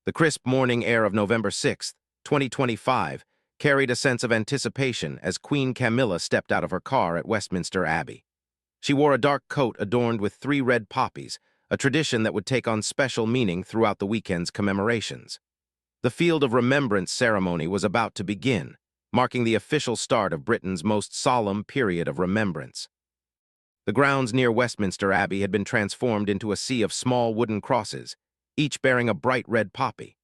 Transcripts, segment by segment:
The crisp morning air of November 6th, 2025, carried a sense of anticipation as Queen Camilla stepped out of her car at Westminster Abbey. She wore a dark coat adorned with 3 red poppies, a tradition that would take on special meaning throughout the weekend's commemorations. The Field of Remembrance ceremony was about to begin, marking the official start of Britain's most solemn period of remembrance. The grounds near Westminster Abbey had been transformed into a sea of small wooden crosses, each bearing a bright red poppy.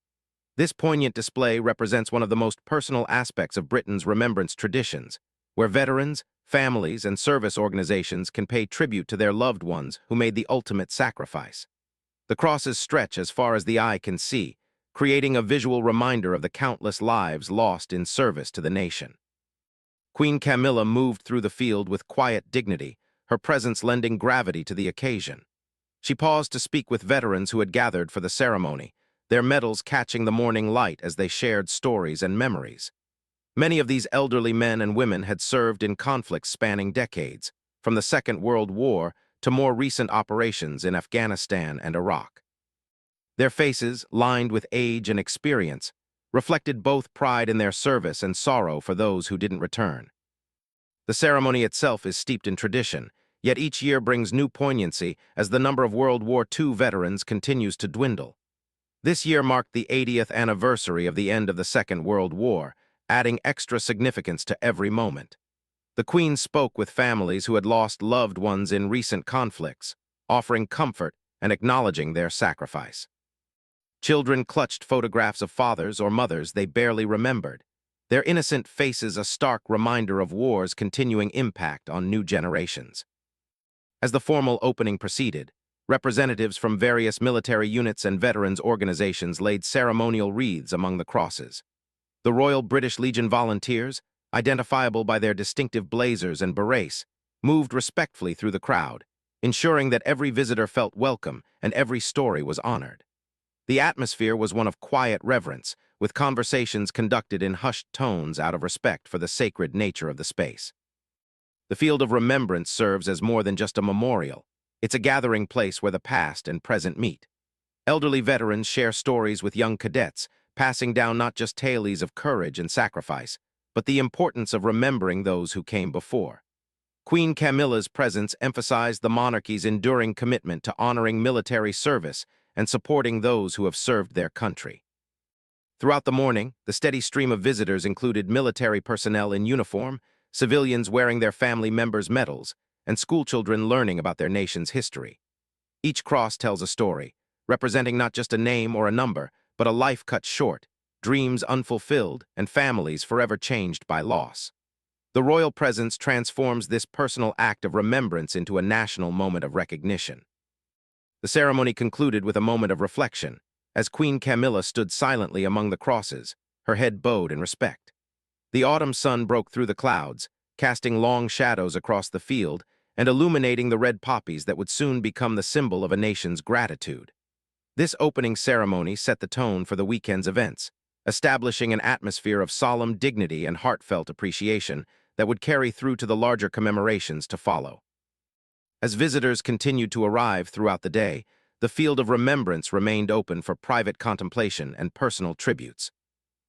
This poignant display represents one of the most personal aspects of Britain's remembrance traditions, where veterans, families, and service organizations can pay tribute to their loved ones who made the ultimate sacrifice. The crosses stretch as far as the eye can see, creating a visual reminder of the countless lives lost in service to the nation. Queen Camilla moved through the field with quiet dignity, her presence lending gravity to the occasion. She paused to speak with veterans who had gathered for the ceremony, their medals catching the morning light as they shared stories and memories. Many of these elderly men and women had served in conflicts spanning decades, from the Second World War to more recent operations in Afghanistan and Iraq. Their faces, lined with age and experience, reflected both pride in their service and sorrow for those who didn't return. The ceremony itself is steeped in tradition, yet each year brings new poignancy as the number of World War II veterans continues to dwindle. This year marked the 80th anniversary of the end of the Second World War, adding extra significance to every moment. The Queen spoke with families who had lost loved ones in recent conflicts, offering comfort and acknowledging their sacrifice. Children clutched photographs of fathers or mothers they barely remembered, their innocent faces a stark reminder of war's continuing impact on new generations. As the formal opening proceeded, representatives from various military units and veterans organizations laid ceremonial wreaths among the crosses. The Royal British Legion volunteers, identifiable by their distinctive blazers and berets, moved respectfully through the crowd, ensuring that every visitor felt welcome and every story was honored. The atmosphere was one of quiet reverence, with conversations conducted in hushed tones out of respect for the sacred nature of the space. The Field of Remembrance serves as more than just a memorial. It's a gathering place where the past and present meet. Elderly veterans share stories with young cadets, passing down not just tales of courage and sacrifice, but the importance of remembering those who came before. Queen Camilla's presence emphasized the monarchy's enduring commitment to honoring military service and supporting those who have served their country. Throughout the morning, the steady stream of visitors included military personnel in uniform, civilians wearing their family members' medals, and schoolchildren learning about their nation's history. Each cross tells a story, representing not just a name or a number, but a life cut short, dreams unfulfilled, and families forever changed by loss. The royal presence transforms this personal act of remembrance into a national moment of recognition. The ceremony concluded with a moment of reflection, as Queen Camilla stood silently among the crosses, her head bowed in respect. The autumn sun broke through the clouds, casting long shadows across the field and illuminating the red poppies that would soon become the symbol of a nation's gratitude. This opening ceremony set the tone for the weekend's events, establishing an atmosphere of solemn dignity and heartfelt appreciation that would carry through to the larger commemorations to follow. As visitors continued to arrive throughout the day, the Field of Remembrance remained open for private contemplation and personal tributes.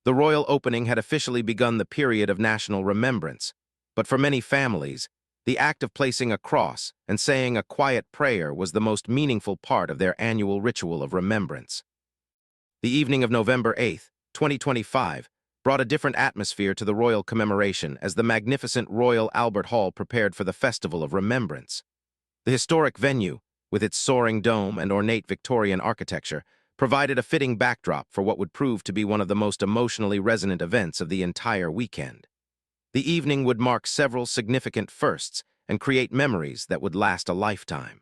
The royal opening had officially begun the period of national remembrance, but for many families, the act of placing a cross and saying a quiet prayer was the most meaningful part of their annual ritual of remembrance. The evening of November 8th, 2025, brought a different atmosphere to the royal commemoration as the magnificent Royal Albert Hall prepared for the Festival of Remembrance. The historic venue, with its soaring dome and ornate Victorian architecture, provided a fitting backdrop for what would prove to be one of the most emotionally resonant events of the entire weekend. The evening would mark several significant firsts and create memories that would last a lifetime.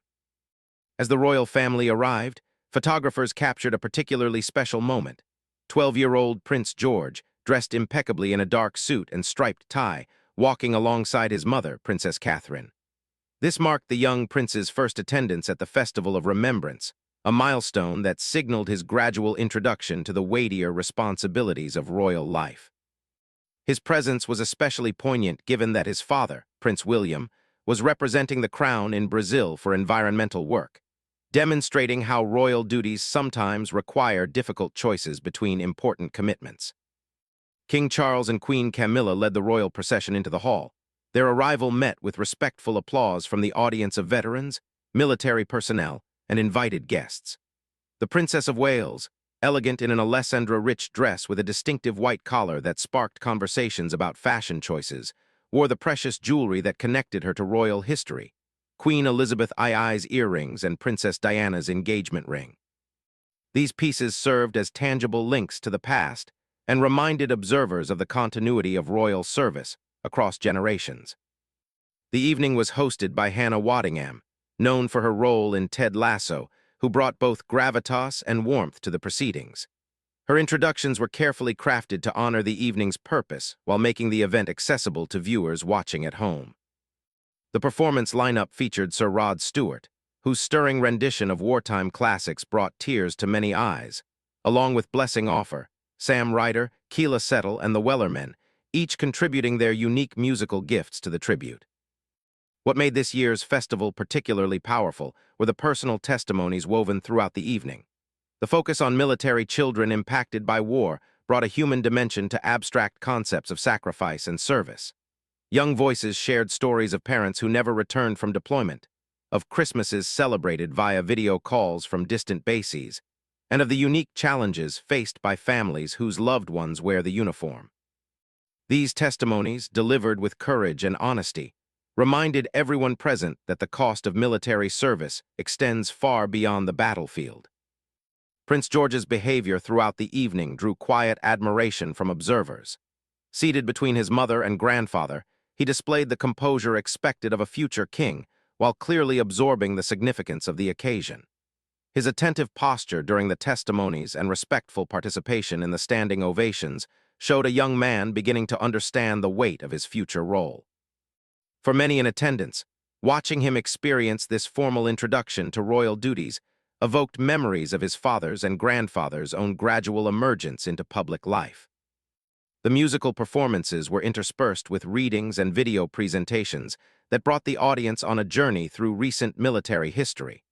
As the royal family arrived, photographers captured a particularly special moment. 12-year-old Prince George, dressed impeccably in a dark suit and striped tie, walking alongside his mother, Princess Catherine. This marked the young prince's first attendance at the Festival of Remembrance, a milestone that signaled his gradual introduction to the weightier responsibilities of royal life. His presence was especially poignant given that his father, Prince William, was representing the crown in Brazil for environmental work. demonstrating how royal duties sometimes require difficult choices between important commitments. King Charles and Queen Camilla led the royal procession into the hall. Their arrival met with respectful applause from the audience of veterans, military personnel, and invited guests. The Princess of Wales, elegant in an Alessandra-rich dress with a distinctive white collar that sparked conversations about fashion choices, wore the precious jewelry that connected her to royal history, Queen Elizabeth II's earrings and Princess Diana's engagement ring. These pieces served as tangible links to the past and reminded observers of the continuity of royal service across generations. The evening was hosted by Hannah Waddingham, known for her role in Ted Lasso, who brought both gravitas and warmth to the proceedings. Her introductions were carefully crafted to honor the evening's purpose while making the event accessible to viewers watching at home. The performance lineup featured Sir Rod Stewart, whose stirring rendition of wartime classics brought tears to many eyes, along with Blessing Offor, Sam Ryder, Keela Settle, and the Wellermen, each contributing their unique musical gifts to the tribute. What made this year's festival particularly powerful were the personal testimonies woven throughout the evening. The focus on military children impacted by war brought a human dimension to abstract concepts of sacrifice and service. Young voices shared stories of parents who never returned from deployment, of Christmases celebrated via video calls from distant bases, and of the unique challenges faced by families whose loved ones wear the uniform. These testimonies, delivered with courage and honesty, reminded everyone present that the cost of military service extends far beyond the battlefield. Prince George's behavior throughout the evening drew quiet admiration from observers. Seated between his mother and grandfather, he displayed the composure expected of a future king, while clearly absorbing the significance of the occasion. His attentive posture during the testimonies and respectful participation in the standing ovations showed a young man beginning to understand the weight of his future role. For many in attendance, watching him experience this formal introduction to royal duties evoked memories of his father's and grandfather's own gradual emergence into public life. The musical performances were interspersed with readings and video presentations that brought the audience on a journey through recent military history.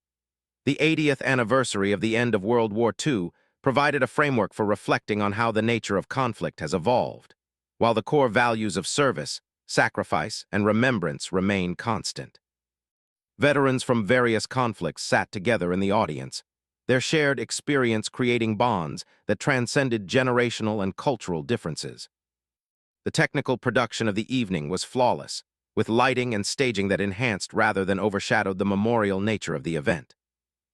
The 80th anniversary of the end of World War II provided a framework for reflecting on how the nature of conflict has evolved, while the core values of service, sacrifice, and remembrance remain constant. Veterans from various conflicts sat together in the audience, their shared experience creating bonds that transcended generational and cultural differences. The technical production of the evening was flawless, with lighting and staging that enhanced rather than overshadowed the memorial nature of the event.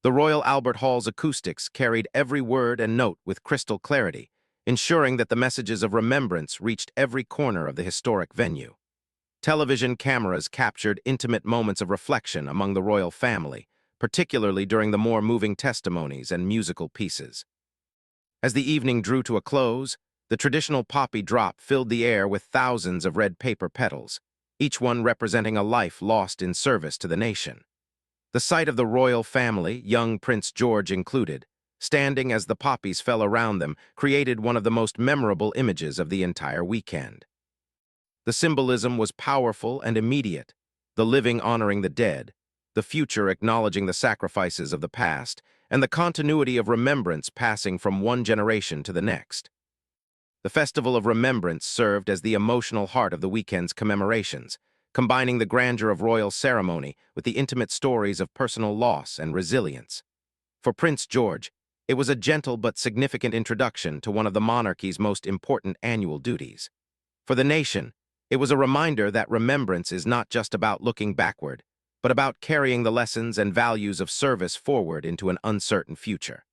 The Royal Albert Hall's acoustics carried every word and note with crystal clarity, ensuring that the messages of remembrance reached every corner of the historic venue. Television cameras captured intimate moments of reflection among the royal family, particularly during the more moving testimonies and musical pieces. As the evening drew to a close, the traditional poppy drop filled the air with thousands of red paper petals, each one representing a life lost in service to the nation. The sight of the royal family, young Prince George included, standing as the poppies fell around them, created one of the most memorable images of the entire weekend. The symbolism was powerful and immediate, the living honoring the dead, the future acknowledging the sacrifices of the past, and the continuity of remembrance passing from one generation to the next. The Festival of Remembrance served as the emotional heart of the weekend's commemorations, combining the grandeur of royal ceremony with the intimate stories of personal loss and resilience. For Prince George, it was a gentle but significant introduction to one of the monarchy's most important annual duties. For the nation, it was a reminder that remembrance is not just about looking backward, but about carrying the lessons and values of service forward into an uncertain future.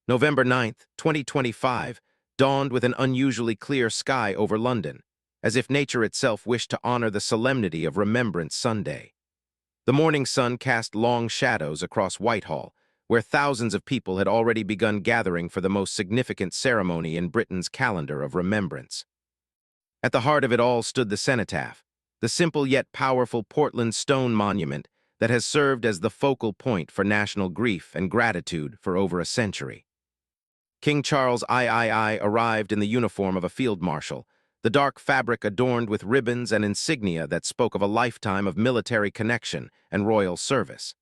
November 9th, 2025, dawned with an unusually clear sky over London, as if nature itself wished to honor the solemnity of Remembrance Sunday. The morning sun cast long shadows across Whitehall, where thousands of people had already begun gathering for the most significant ceremony in Britain's calendar of remembrance. At the heart of it all stood the cenotaph, the simple yet powerful Portland stone monument that has served as the focal point for national grief and gratitude for over a century. King Charles III arrived in the uniform of a field marshal, the dark fabric adorned with ribbons and insignia that spoke of a lifetime of military connection and royal service.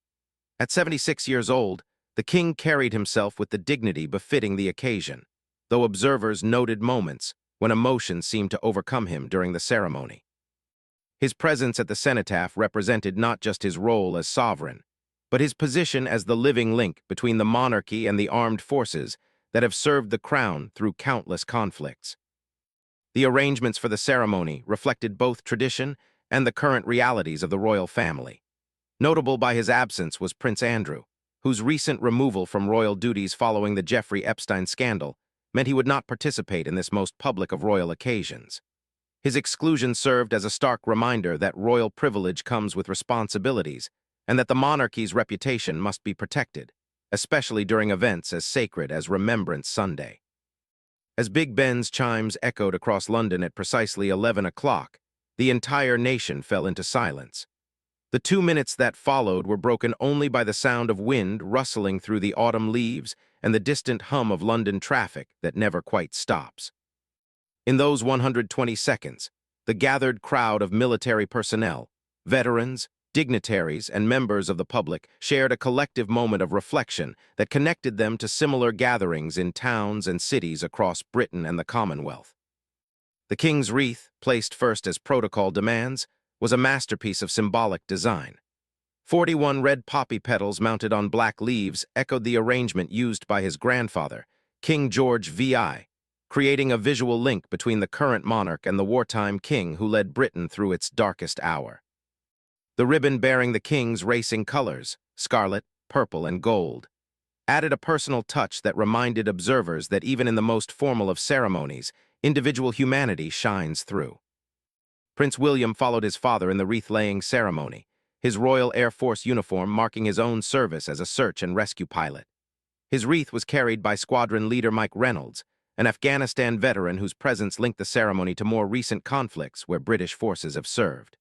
At 76 years old, the king carried himself with the dignity befitting the occasion, though observers noted moments when emotion seemed to overcome him during the ceremony. His presence at the cenotaph represented not just his role as sovereign, but his position as the living link between the monarchy and the armed forces that have served the crown through countless conflicts. The arrangements for the ceremony reflected both tradition and the current realities of the royal family. Notable by his absence was Prince Andrew, whose recent removal from royal duties following the Jeffrey Epstein scandal meant he would not participate in this most public of royal occasions. His exclusion served as a stark reminder that royal privilege comes with responsibilities and that the monarchy's reputation must be protected, especially during events as sacred as Remembrance Sunday. As Big Ben's chimes echoed across London at precisely 11 o'clock, the entire nation fell into silence. The 2 minutes that followed were broken only by the sound of wind rustling through the autumn leaves and the distant hum of London traffic that never quite stops. In those 120 seconds, the gathered crowd of military personnel, veterans, dignitaries, and members of the public shared a collective moment of reflection that connected them to similar gatherings in towns and cities across Britain and the Commonwealth. The king's wreath, placed first as protocol demands, was a masterpiece of symbolic design. 41 red poppy petals mounted on black leaves echoed the arrangement used by his grandfather, King George VI, creating a visual link between the current monarch and the wartime king who led Britain through its darkest hour. The ribbon bearing the king's racing colors, scarlet, purple, and gold, added a personal touch that reminded observers that even in the most formal of ceremonies, individual humanity shines through. Prince William followed his father in the wreath-laying ceremony, his Royal Air Force uniform marking his own service as a search and rescue pilot. His wreath was carried by squadron leader Mike Reynolds, an Afghanistan veteran whose presence linked the ceremony to more recent conflicts where British forces have served.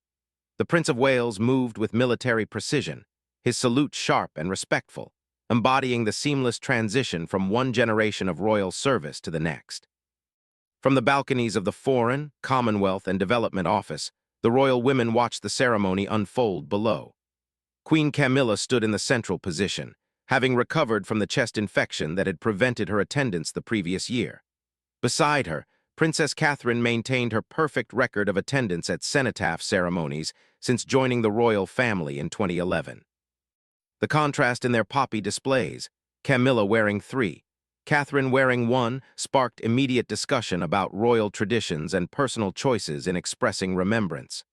The Prince of Wales moved with military precision, his salute sharp and respectful, embodying the seamless transition from one generation of royal service to the next. From the balconies of the Foreign, Commonwealth, and Development Office, the royal women watched the ceremony unfold below. Queen Camilla stood in the central position, having recovered from the chest infection that had prevented her attendance the previous year. Beside her, Princess Catherine maintained her perfect record of attendance at cenotaph ceremonies since joining the royal family in 2011. The contrast in their poppy displays, Camilla wearing 3, Catherine wearing 1, sparked immediate discussion about royal traditions and personal choices in expressing remembrance.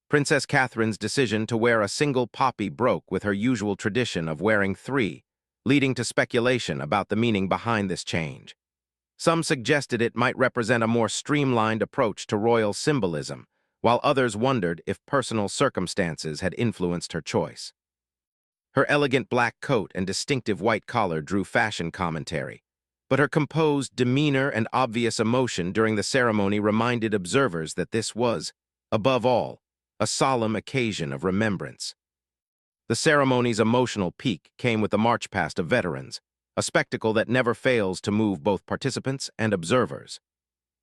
Princess Catherine's decision to wear a single poppy broke with her usual tradition of wearing 3, leading to speculation about the meaning behind this change. Some suggested it might represent a more streamlined approach to royal symbolism, while others wondered if personal circumstances had influenced her choice. Her elegant black coat and distinctive white collar drew fashion commentary, but her composed demeanor and obvious emotion during the ceremony reminded observers that this was, above all, a solemn occasion of remembrance. The ceremony's emotional peak came with the march past of veterans, a spectacle that never fails to move both participants and observers.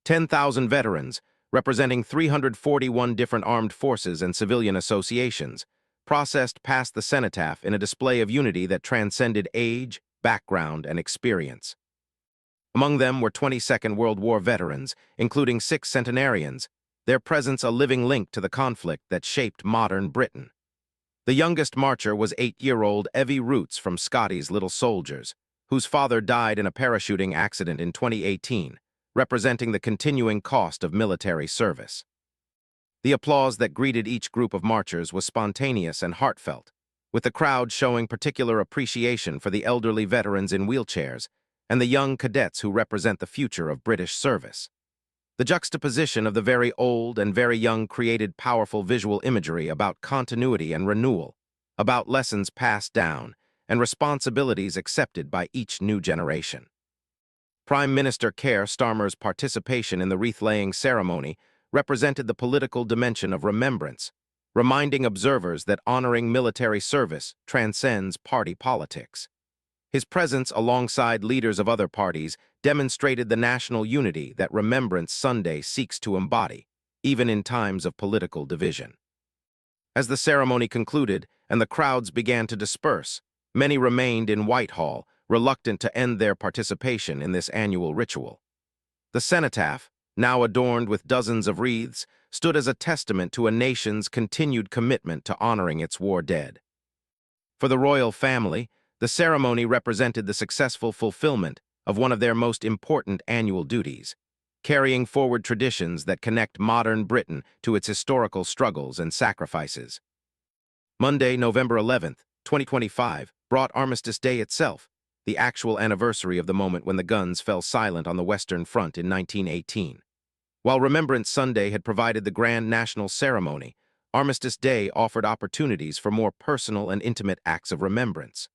10,000 veterans, representing 341 different armed forces and civilian associations, processed past the cenotaph in a display of unity that transcended age, background, and experience. Among them were 22nd World War veterans, including 6 centenarians, their presence a living link to the conflict that shaped modern Britain. The youngest marcher was 8-year-old Evie Roots from Scotty's Little Soldiers, whose father died in a parachuting accident in 2018, representing the continuing cost of military service. The applause that greeted each group of marchers was spontaneous and heartfelt, with the crowd showing particular appreciation for the elderly veterans in wheelchairs and the young cadets who represent the future of British service. The juxtaposition of the very old and very young created powerful visual imagery about continuity and renewal, about lessons passed down and responsibilities accepted by each new generation. Prime Minister Keir Starmer's participation in the wreath-laying ceremony represented the political dimension of remembrance, reminding observers that honoring military service transcends party politics. His presence alongside leaders of other parties demonstrated the national unity that Remembrance Sunday seeks to embody, even in times of political division. As the ceremony concluded, and the crowds began to disperse. Many remained in Whitehall, reluctant to end their participation in this annual ritual. The cenotaph, now adorned with dozens of wreaths, stood as a testament to a nation's continued commitment to honoring its war dead. For the royal family, the ceremony represented the successful fulfillment of one of their most important annual duties, carrying forward traditions that connect modern Britain to its historical struggles and sacrifices. Monday, November 11th, 2025, brought Armistice Day itself, the actual anniversary of the moment when the guns fell silent on the Western Front in 1918. While Remembrance Sunday had provided the grand national ceremony, Armistice Day offered opportunities for more personal and intimate acts of remembrance.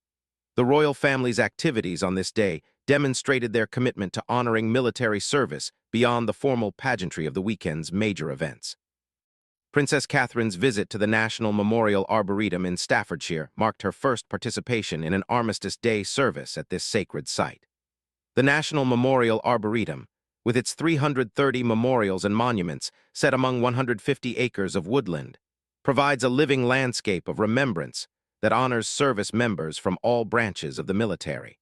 The royal family's activities on this day demonstrated their commitment to honoring military service beyond the formal pageantry of the weekend's major events. Princess Catherine's visit to the National Memorial Arboretum in Staffordshire marked her first participation in an Armistice Day service at this sacred site. The National Memorial Arboretum, with its 330 memorials and monuments set among 150 acres of woodland, provides a living landscape of remembrance that honors service members from all branches of the military.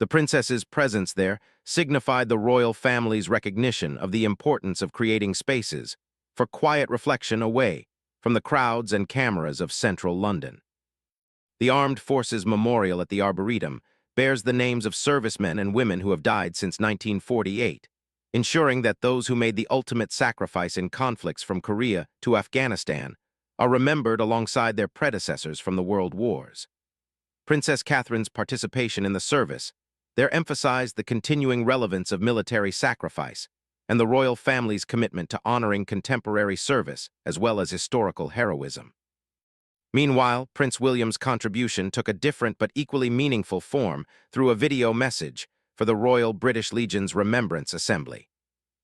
The princess's presence there signified the royal family's recognition of the importance of creating spaces for quiet reflection away from the crowds and cameras of central London. The Armed Forces Memorial at the Arboretum bears the names of servicemen and women who have died since 1948, ensuring that those who made the ultimate sacrifice in conflicts from Korea to Afghanistan are remembered alongside their predecessors from the world wars. Princess Catherine's participation in the service there emphasized the continuing relevance of military sacrifice and the royal family's commitment to honoring contemporary service as well as historical heroism. Meanwhile, Prince William's contribution took a different but equally meaningful form through a video message for the Royal British Legion's Remembrance Assembly.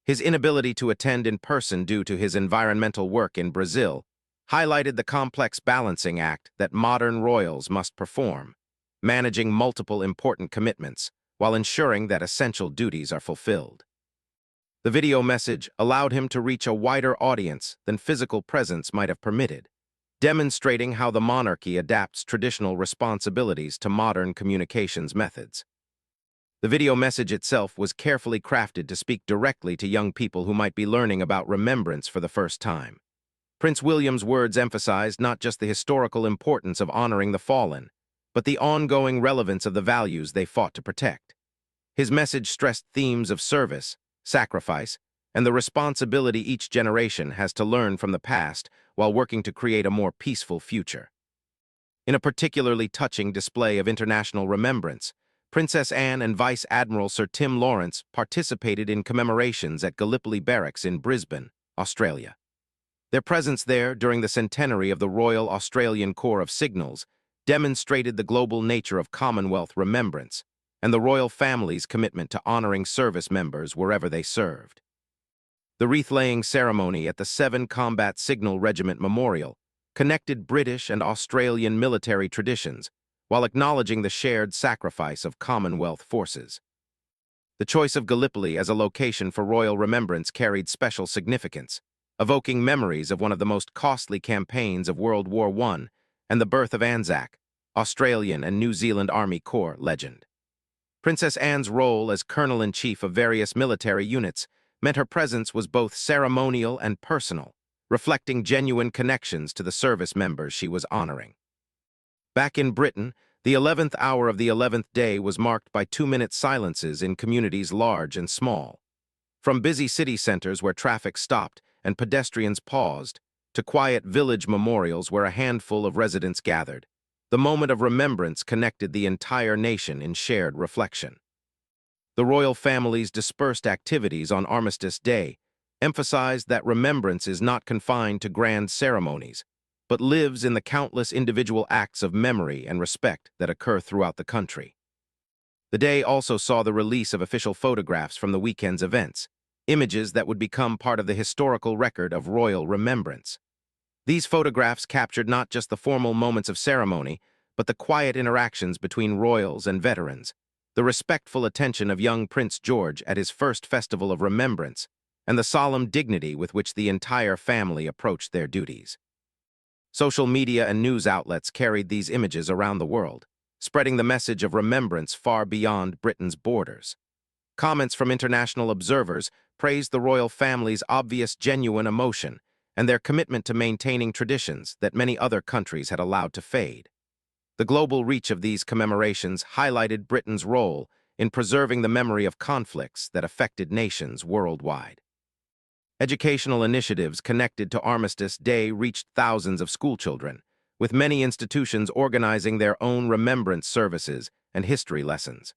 His inability to attend in person due to his environmental work in Brazil highlighted the complex balancing act that modern royals must perform, managing multiple important commitments while ensuring that essential duties are fulfilled. The video message allowed him to reach a wider audience than physical presence might have permitted, demonstrating how the monarchy adapts traditional responsibilities to modern communications methods. The video message itself was carefully crafted to speak directly to young people who might be learning about remembrance for the first time. Prince William's words emphasized not just the historical importance of honoring the fallen, but the ongoing relevance of the values they fought to protect. His message stressed themes of service, sacrifice, and the responsibility each generation has to learn from the past while working to create a more peaceful future. In a particularly touching display of international remembrance, Princess Anne and Vice Admiral Sir Tim Lawrence participated in commemorations at Gallipoli Barracks in Brisbane, Australia. Their presence there during the centenary of the Royal Australian Corps of Signals demonstrated the global nature of Commonwealth remembrance and the royal family's commitment to honoring service members wherever they served. The wreath-laying ceremony at the 7 Combat Signal Regiment Memorial connected British and Australian military traditions while acknowledging the shared sacrifice of Commonwealth forces. The choice of Gallipoli as a location for royal remembrance carried special significance, evoking memories of one of the most costly campaigns of World War I and the birth of Anzac, Australian and New Zealand Army Corps legend. Princess Anne's role as colonel-in-chief of various military units meant her presence was both ceremonial and personal, reflecting genuine connections to the service members she was honoring. Back in Britain, the 11th hour of the 11th day was marked by 2-minute silences in communities large and small. From busy city centers where traffic stopped and pedestrians paused, to quiet village memorials where a handful of residents gathered, the moment of remembrance connected the entire nation in shared reflection. The royal family's dispersed activities on Armistice Day emphasized that remembrance is not confined to grand ceremonies, but lives in the countless individual acts of memory and respect that occur throughout the country. The day also saw the release of official photographs from the weekend's events, images that would become part of the historical record of royal remembrance. These photographs captured not just the formal moments of ceremony, but the quiet interactions between royals and veterans, the respectful attention of young Prince George at his first festival of remembrance, and the solemn dignity with which the entire family approached their duties. Social media and news outlets carried these images around the world, spreading the message of remembrance far beyond Britain's borders. Comments from international observers praised the royal family's obvious genuine emotion and their commitment to maintaining traditions that many other countries had allowed to fade. The global reach of these commemorations highlighted Britain's role in preserving the memory of conflicts that affected nations worldwide. Educational initiatives connected to Armistice Day reached thousands of schoolchildren, with many institutions organizing their own remembrance services and history lessons.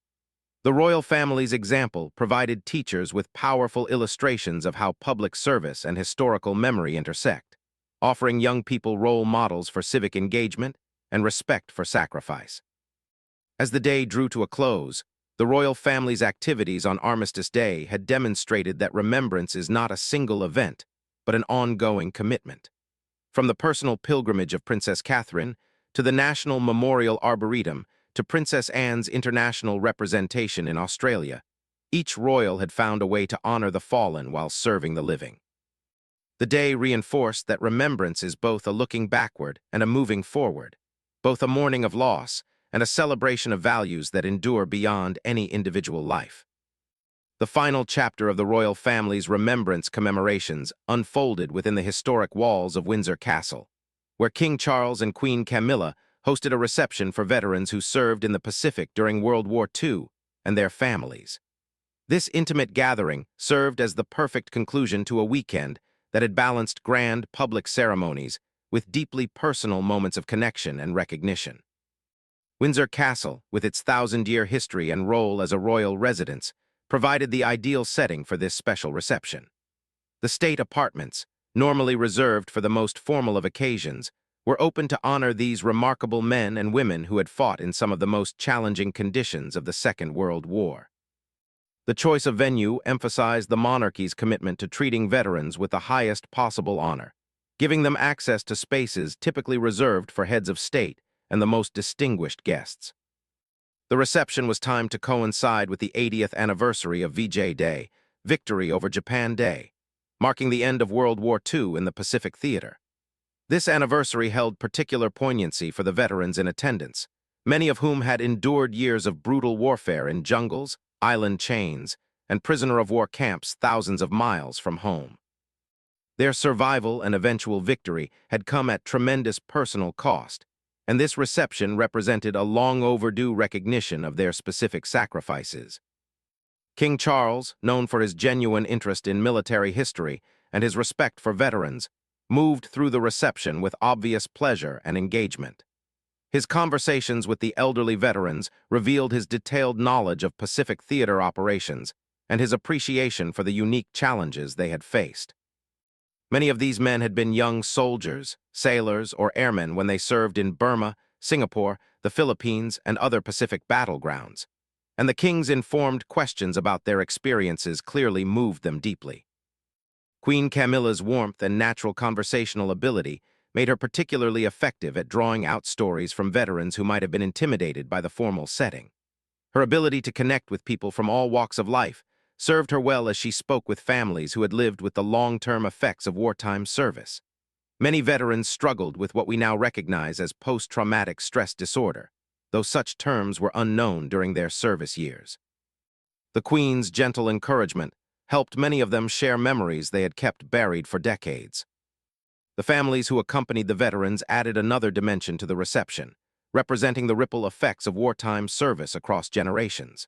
The royal family's example provided teachers with powerful illustrations of how public service and historical memory intersect, offering young people role models for civic engagement and respect for sacrifice. As the day drew to a close, the royal family's activities on Armistice Day had demonstrated that remembrance is not a single event, but an ongoing commitment. From the personal pilgrimage of Princess Catherine to the National Memorial Arboretum to Princess Anne's international representation in Australia, each royal had found a way to honor the fallen while serving the living. The day reinforced that remembrance is both a looking backward and a moving forward, both a mourning of loss and a celebration of values that endure beyond any individual life. The final chapter of the royal family's remembrance commemorations unfolded within the historic walls of Windsor Castle, where King Charles and Queen Camilla hosted a reception for veterans who served in the Pacific during World War II and their families. This intimate gathering served as the perfect conclusion to a weekend that had balanced grand public ceremonies with deeply personal moments of connection and recognition. Windsor Castle, with its thousand-year history and role as a royal residence, provided the ideal setting for this special reception. The state apartments, normally reserved for the most formal of occasions, were open to honor these remarkable men and women who had fought in some of the most challenging conditions of the Second World War. The choice of venue emphasized the monarchy's commitment to treating veterans with the highest possible honor, giving them access to spaces typically reserved for heads of state and the most distinguished guests. The reception was timed to coincide with the 80th anniversary of VJ Day, Victory over Japan Day, marking the end of World War II in the Pacific Theater. This anniversary held particular poignancy for the veterans in attendance, many of whom had endured years of brutal warfare in jungles, island chains, and prisoner-of-war camps thousands of miles from home. Their survival and eventual victory had come at tremendous personal cost, and this reception represented a long-overdue recognition of their specific sacrifices. King Charles, known for his genuine interest in military history and his respect for veterans, moved through the reception with obvious pleasure and engagement. His conversations with the elderly veterans revealed his detailed knowledge of Pacific theater operations and his appreciation for the unique challenges they had faced. Many of these men had been young soldiers, sailors, or airmen when they served in Burma, Singapore, the Philippines, and other Pacific battlegrounds, and the king's informed questions about their experiences clearly moved them deeply. Queen Camilla's warmth and natural conversational ability made her particularly effective at drawing out stories from veterans who might have been intimidated by the formal setting. Her ability to connect with people from all walks of life served her well as she spoke with families who had lived with the long-term effects of wartime service. Many veterans struggled with what we now recognize as post-traumatic stress disorder, though such terms were unknown during their service years. The Queen's gentle encouragement helped many of them share memories they had kept buried for decades. The families who accompanied the veterans added another dimension to the reception, representing the ripple effects of wartime service across generations.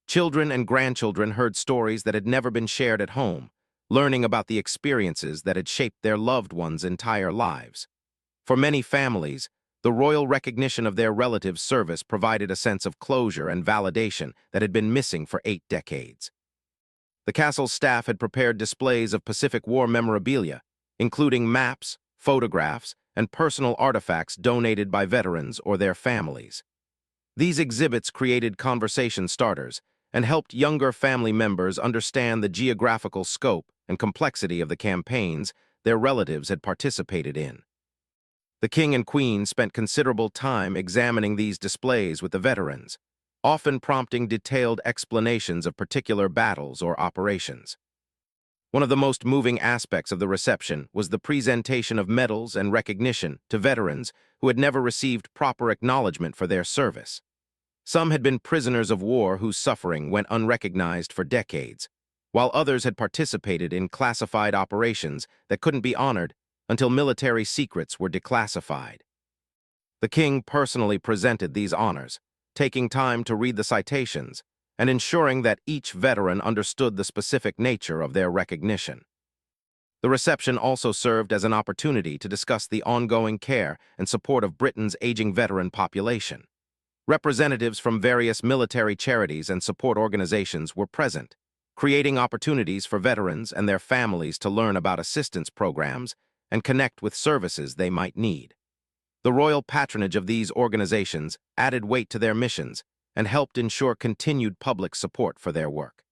Children and grandchildren heard stories that had never been shared at home, learning about the experiences that had shaped their loved ones' entire lives. For many families, the royal recognition of their relatives' service provided a sense of closure and validation that had been missing for 8 decades. The castle's staff had prepared displays of Pacific War memorabilia, including maps, photographs, and personal artifacts donated by veterans or their families. These exhibits created conversation starters and helped younger family members understand the geographical scope and complexity of the campaigns their relatives had participated in. The King and Queen spent considerable time examining these displays with the veterans, often prompting detailed explanations of particular battles or operations. One of the most moving aspects of the reception was the presentation of medals and recognition to veterans who had never received proper acknowledgement for their service. Some had been prisoners of war whose suffering went unrecognized for decades, while others had participated in classified operations that couldn't be honored until military secrets were declassified. The king personally presented these honors, taking time to read the citations and ensuring that each veteran understood the specific nature of their recognition. The reception also served as an opportunity to discuss the ongoing care and support of Britain's aging veteran population. Representatives from various military charities and support organizations were present, creating opportunities for veterans and their families to learn about assistance programs and connect with services they might need. The royal patronage of these organizations added weight to their missions and helped ensure continued public support for their work.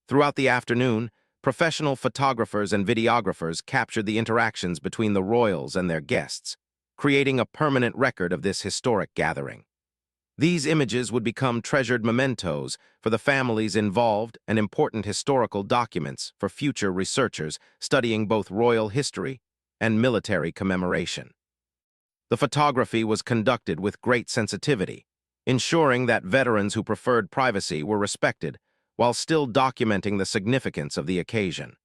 Throughout the afternoon, professional photographers and videographers captured the interactions between the royals and their guests, creating a permanent record of this historic gathering. These images would become treasured mementos for the families involved and important historical documents for future researchers studying both royal history and military commemoration. The photography was conducted with great sensitivity, ensuring that veterans who preferred privacy were respected while still documenting the significance of the occasion.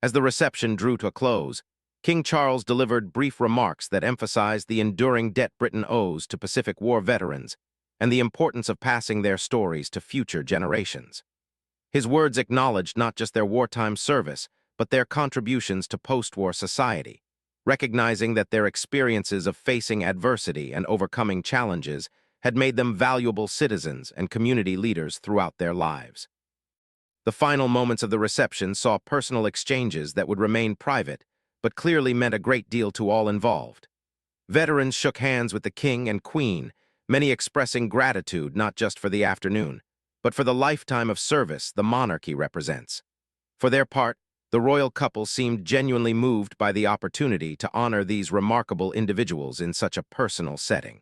As the reception drew to a close, King Charles delivered brief remarks that emphasized the enduring debt Britain owes to Pacific War veterans and the importance of passing their stories to future generations. His words acknowledged not just their wartime service, but their contributions to post-war society, recognizing that their experiences of facing adversity and overcoming challenges had made them valuable citizens and community leaders throughout their lives. The final moments of the reception saw personal exchanges that would remain private, but clearly meant a great deal to all involved. Veterans shook hands with the King and Queen, many expressing gratitude not just for the afternoon, but for the lifetime of service the monarchy represents. For their part, the royal couple seemed genuinely moved by the opportunity to honor these remarkable individuals in such a personal setting.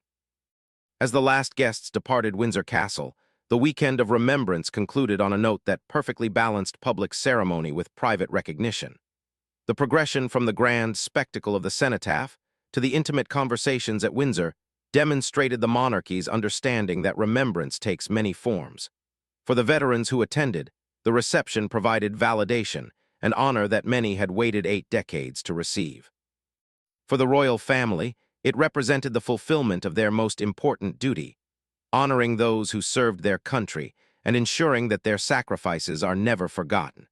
As the last guests departed Windsor Castle, the weekend of Remembrance concluded on a note that perfectly balanced public ceremony with private recognition. The progression from the grand spectacle of the cenotaph to the intimate conversations at Windsor demonstrated the monarchy's understanding that remembrance takes many forms. For the veterans who attended, the reception provided validation, an honor that many had waited 8 decades to receive. For the royal family, it represented the fulfillment of their most important duty, honoring those who served their country and ensuring that their sacrifices are never forgotten.